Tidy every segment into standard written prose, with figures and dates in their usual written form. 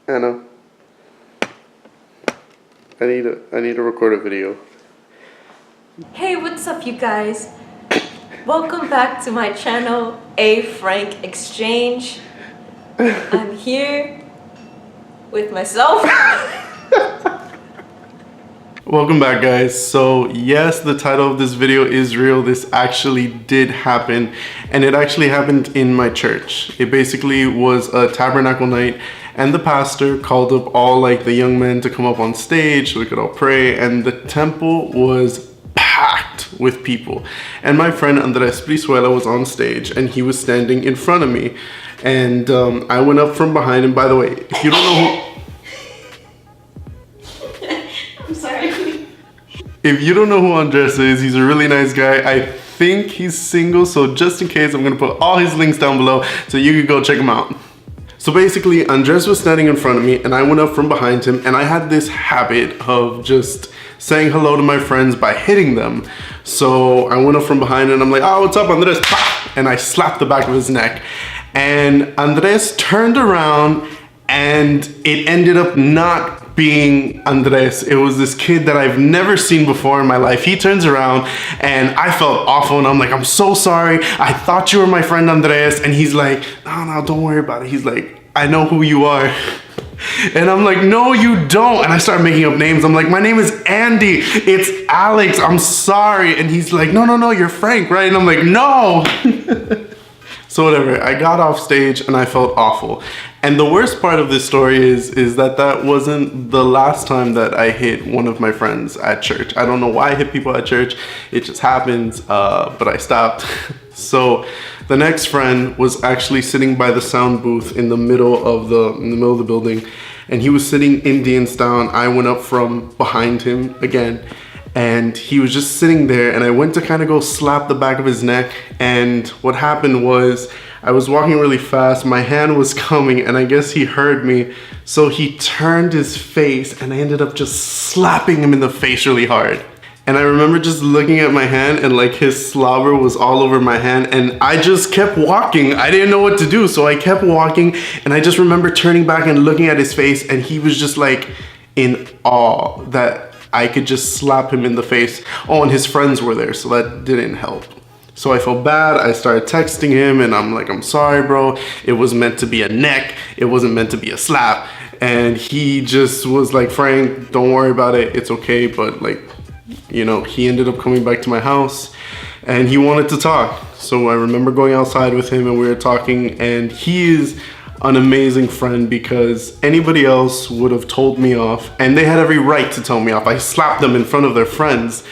Anna, I need to record a video. Hey, what's up, you guys? Welcome back to my channel, A Frank Exchange. I'm here with myself. Welcome back, guys. So yes, the title of this video is real. This actually did happen, and it actually happened in my church. It basically was a tabernacle night, and the pastor called up all like the young men to come up on stage so we could all pray, and the temple was packed with people. And my friend Andres Brizuela was on stage, and he was standing in front of me, and I went up from behind him. By the way, if you don't know who If you don't know who Andres is, he's a really nice guy. I think he's single, so just in case, I'm gonna put all his links down below so you can go check him out. So basically, Andres was standing in front of me and I went up from behind him, and I had this habit of just saying hello to my friends by hitting them. So I went up from behind and I'm like, oh, what's up, Andres? And I slapped the back of his neck. And Andres turned around, and it ended up not being Andres. It was this kid that I've never seen before in my life. He turns around and I felt awful, and I'm like, I'm so sorry. I thought you were my friend Andres. And he's like, no, don't worry about it. He's like, I know who you are. And I'm like, no, you don't. And I start making up names. I'm like, my name is Andy. It's Alex. I'm sorry. And he's like, no, you're Frank, right? And I'm like, no. So whatever, I got off stage and I felt awful. And the worst part of this story is that wasn't the last time that I hit one of my friends at church. I don't know why I hit people at church. It just happens, but I stopped. So the next friend was actually sitting by the sound booth in the middle of the building, and he was sitting Indian style. I went up from behind him again, and he was just sitting there, and I went to kind of go slap the back of his neck. And what happened was, I was walking really fast, my hand was coming, and I guess he heard me. So he turned his face, and I ended up just slapping him in the face really hard. And I remember just looking at my hand, and like his slobber was all over my hand, and I just kept walking. I didn't know what to do, so I kept walking, and I just remember turning back and looking at his face, and he was just like in awe that I could just slap him in the face. Oh, and his friends were there, so that didn't help. So I felt bad. I started texting him, and I'm like, I'm sorry, bro. It was meant to be a neck. It wasn't meant to be a slap. And he just was like, Frank, don't worry about it. It's okay. But like, you know, he ended up coming back to my house, and he wanted to talk. So I remember going outside with him, and we were talking, and he is an amazing friend, because anybody else would have told me off, and they had every right to tell me off. I slapped them in front of their friends,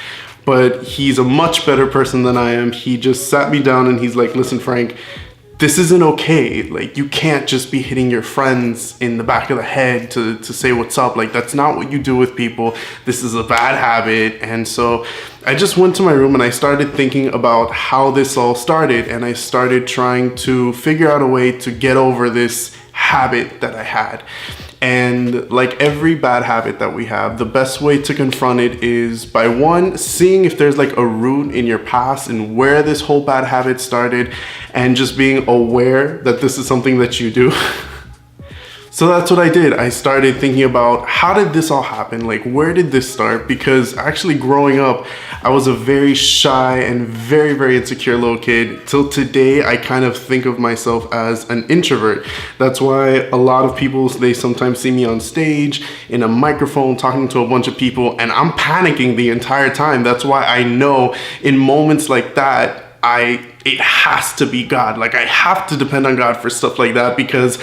but he's a much better person than I am. He just sat me down and he's like, listen, Frank, this isn't okay. Like, you can't just be hitting your friends in the back of the head to say what's up. Like, that's not what you do with people. This is a bad habit. And so I just went to my room and I started thinking about how this all started, and I started trying to figure out a way to get over this habit that I had. And like every bad habit that we have, the best way to confront it is by one, seeing if there's like a root in your past and where this whole bad habit started, and just being aware that this is something that you do. So that's what I did. I started thinking about, how did this all happen? Like, where did this start? Because actually growing up, I was a very shy and very, very insecure little kid. Till today, I kind of think of myself as an introvert. That's why a lot of people, they sometimes see me on stage in a microphone talking to a bunch of people, and I'm panicking the entire time. That's why I know in moments like that, it has to be God. Like, I have to depend on God for stuff like that, because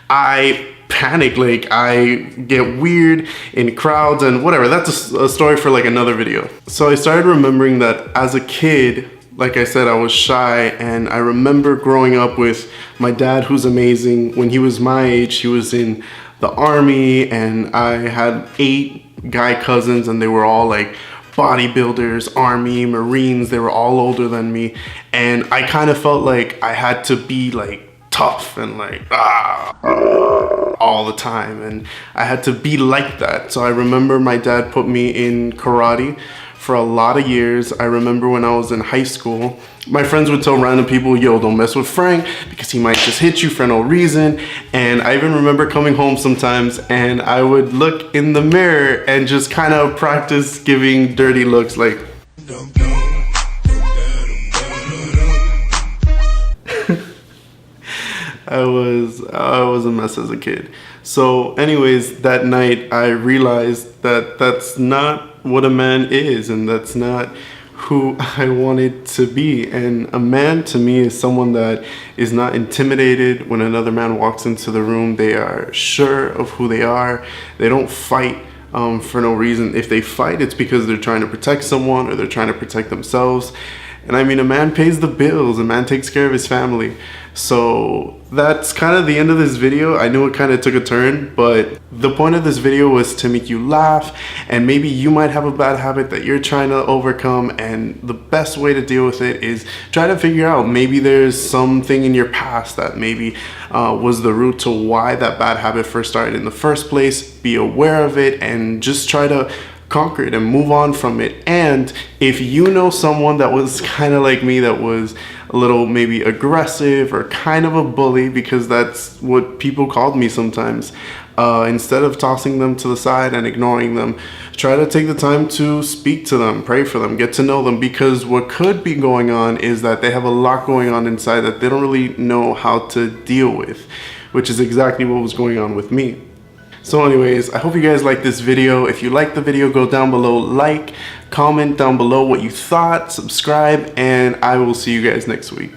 I panic, like I get weird in crowds and whatever. That's a story for like another video. So I started remembering that as a kid, like I said, I was shy, and I remember growing up with my dad, who's amazing. When he was my age, he was in the army, and I had 8 guy cousins, and they were all like bodybuilders, army, Marines. They were all older than me, and I kind of felt like I had to be like tough and like all all the time, and I had to be like that. So I remember my dad put me in karate for a lot of years. I remember when I was in high school, my friends would tell random people, yo, don't mess with Frank because he might just hit you for no reason. And I even remember coming home sometimes and I would look in the mirror and just kind of practice giving dirty looks like, I was a mess as a kid. So anyways, that night I realized that that's not what a man is, and that's not who I wanted to be. And a man to me is someone that is not intimidated when another man walks into the room. They are sure of who they are. They don't fight for no reason. If they fight, it's because they're trying to protect someone or they're trying to protect themselves. And I mean, a man pays the bills, a man takes care of his family. So that's kind of the end of this video. I know it kind of took a turn, but the point of this video was to make you laugh, and maybe you might have a bad habit that you're trying to overcome, and the best way to deal with it is try to figure out, maybe there's something in your past that maybe was the root to why that bad habit first started in the first place. Be aware of it and just try to conquer it and move on from it. And if you know someone that was kind of like me, that was a little maybe aggressive or kind of a bully, because that's what people called me sometimes, instead of tossing them to the side and ignoring them, try to take the time to speak to them, pray for them, get to know them, because what could be going on is that they have a lot going on inside that they don't really know how to deal with, which is exactly what was going on with me. So anyways, I hope you guys liked this video. If you liked the video, go down below, like, comment down below what you thought, subscribe, and I will see you guys next week.